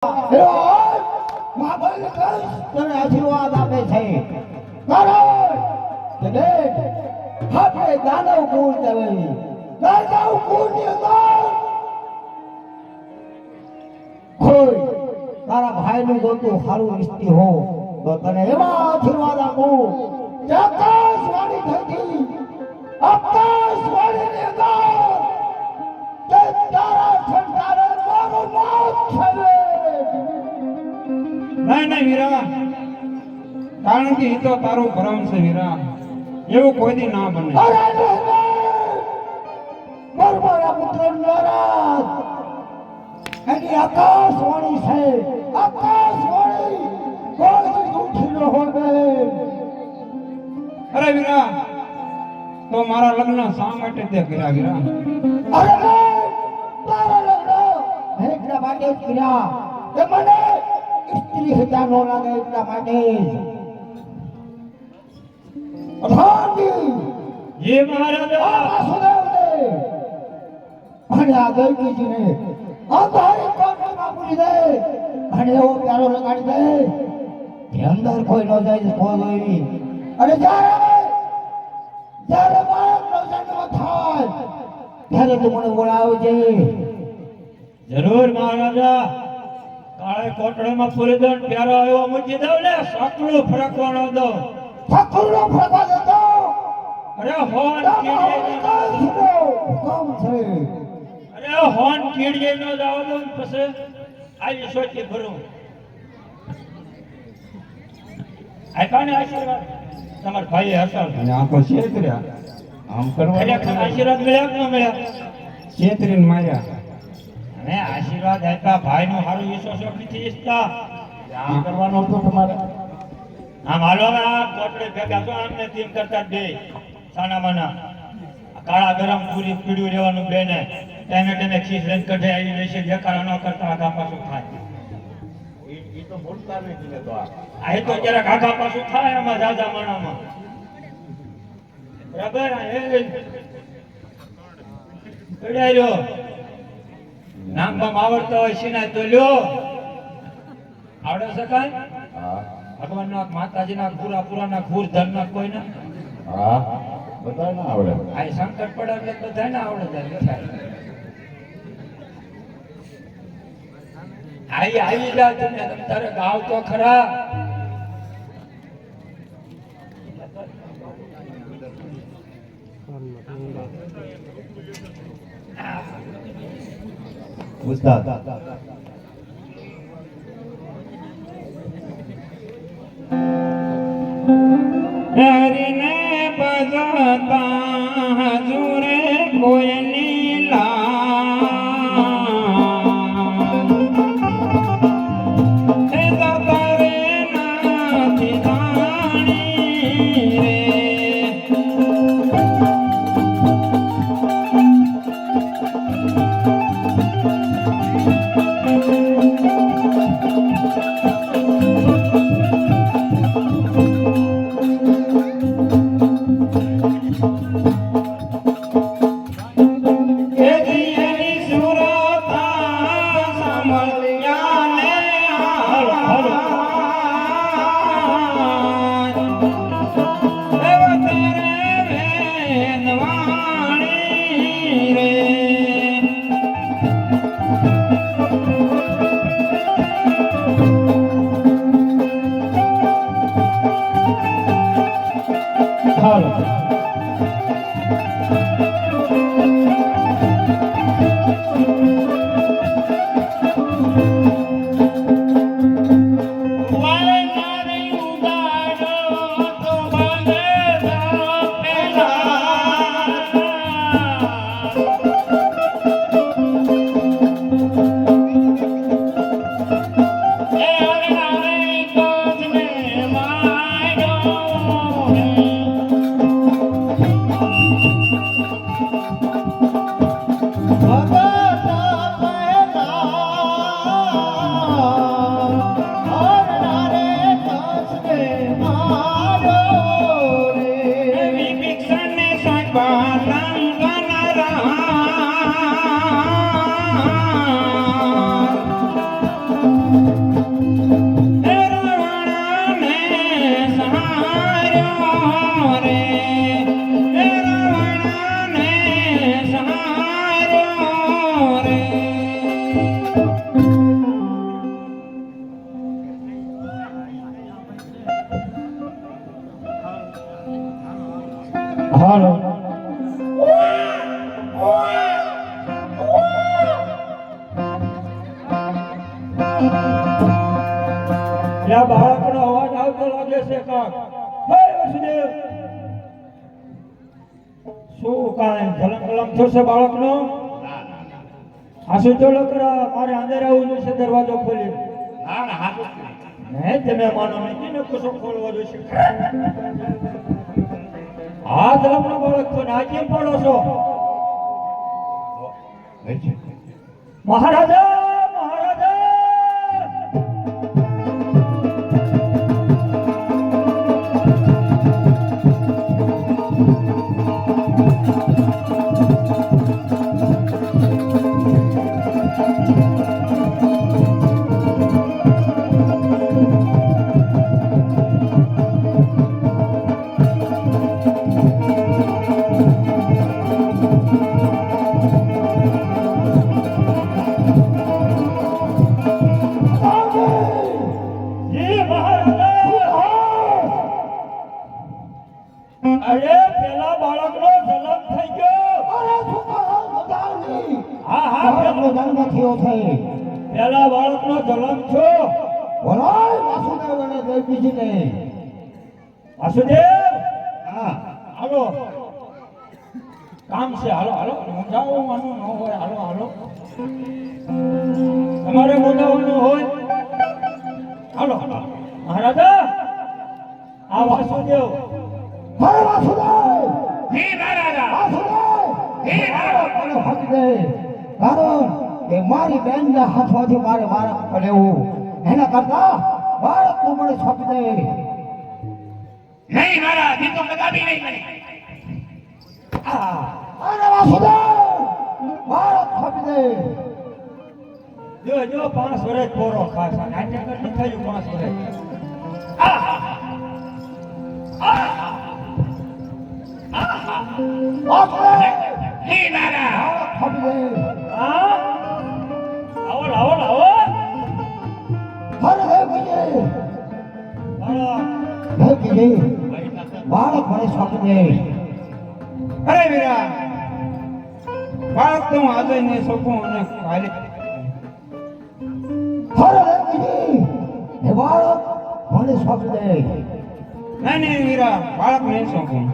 તને આશીર્વાદ આપે છે કારણ કે દેખ આપણે દાનવ કુળ કહેવાય દાનવ કુળની અંદર કોઈ તારા ભાઈનું જોતું સારું ઈચ્છતી હો તો તને એવા આશીર્વાદ આપું કે આકાશવાણી થકી આકાશવાણીની અંદર કે તારા સંતાને મારું નામ થશે. નહીં વીરા, કારણ કે એ તો તારો ભરમ છે વીરા, એવું કોઈ દી ના બને. મારા પુત્ર નારાજ એની આકાશવાણી છે, આકાશવાણી કોઈ દુઃખી ન હોય. અરે વીરા, તો મારા લગ્ન શા માટે તે કર્યા વીરા? અરે તારા લગ્ન એટલા માટે જ કર્યા કે મને સ્ત્રી હતા નો લાગે એટલા માટે. જે મહારાજા અને આ દેવકીજીને અંધારી કોઠામાં પૂરી દે અને એવો પ્યારો લગાડી દે કે અંદર કોઈ ન જાય કોઈ જોઈ. અને જ્યારે બાળકનો જન્મ થાય ત્યારે તું મને બોલાવજે. જરૂર મહારાજા, કાળે કોટડામાં પૂરી દો, પ્યારો આવ્યો મૂકી દઉં ને, સાકડું ફરકવાનો દો. ઠાકોરનો ફરવા દેતો. અરે હોન કામ છે. અરે હોન કીડીએ નો જાવ દો પછી આવી સોચી ભરું. આપાને આશીર્વાદ તમારા ભાઈએ હસાવ અને આ તો છેતર્યા. આમ કરવા આશીર્વાદ મળ્યા કે ન મળ્યા? છેતરીને માર્યા. અને આશીર્વાદ આપ્યા, ભાઈ નું સારું વિશ્વાસ નથી ઈચ્છતા. આમ કરવાનું હતું તમારે. આમ હાલો આ કોટડે ભેગા તો આમને તેમ કરતા જ બે સાના માના કાળા ગરમ પૂરી પીડ્યું રહેવાનું બેને તેને તેને ખીસ લઈને કઢે આવી લેશે. દેખાડા ન કરતા આગા પાછું થાય. એ તો બોલતા નથી તો આ તો જરાક આગા પાછું થાય આમાં જાજા માણામાં. બરાબર એ કડાયો નામ બામ આવડતા હોય સિનાય તો લ્યો. આવડે શકાય? ભગવાનના માતાજીના પુરાના ઘૂર ધરના કોઈને બધા ના આવડે. આ સંકટ પડે એટલે બધા ને આવડે જાય. આવી જા તમે તારે ગાવ તો ખરા. ઉસ્તાદ હરીને બજાતા હજુરે કોઈ લીલા એ દરે નથી જાણી રે. ત્યાં બાળકનો અવાજ આવતો લાગે છે કાક. હે વસુદેવ, શું કાંઈ જલમ થશે બાળકનો? આ શું ચાલો કરા? મારે અંદર આવવું જોઈશે, દરવાજો ખોલી. નહીં, તમે માનો નહીં ને કશો ખોલવો જોઈશે. આ જલમનો બાળક છો ને આ કેમ પડો છો? મહારાજા, મહારાજા! અરે પેલા બાળકનો જન્મ થઈ ગયો. અરે છોકરા બધાની હા હા, બાળકનો જન્મ થયો છે. પેલા બાળકનો જન્મ થયો. બોલાય વાસુદેવ અને દેવકીજીને. વાસુદેવ, હા હાલો, કામ છે. હાલો હાલો, મૂંઝાવવાનું ન હોય. હાલો હાલો, તમારે મૂંઝાવવાનું હોય. હાલો મહારાજા, આ વાસુદેવ. હે વાસુદેવ! જી મહારાજા. વાસુદેવ! હે મહારાજ. મને હક દે. કારણ કે મારી બેનના હાથમાંથી મારે બાળક પડ્યું. એના કરતા બાળક તું મને સોંપી દે. નહીં મહારાજ, એ તો કદાપી નહીં બને. અરે વાસુદેવ! બાળક સોંપી દે. જો જો 5 વર્ષ પોરો ખાસ નાટ્ય કરી થયું 5 વર્ષ. વાસુદેવ! જી મહારાજ. સોંપી દે. આવો લાવો લાવો. હરે દેવકીજી! દેવકીજી! બાળક મને સોંપી દે. અરે વીરા, બાળક તો હું આજે નહીં સોંપું અને કાલે. હરે દેવકીજી! એ બાળક મને સોંપી દે. નહીં નહીં વીરા, બાળક નહીં સોંપું.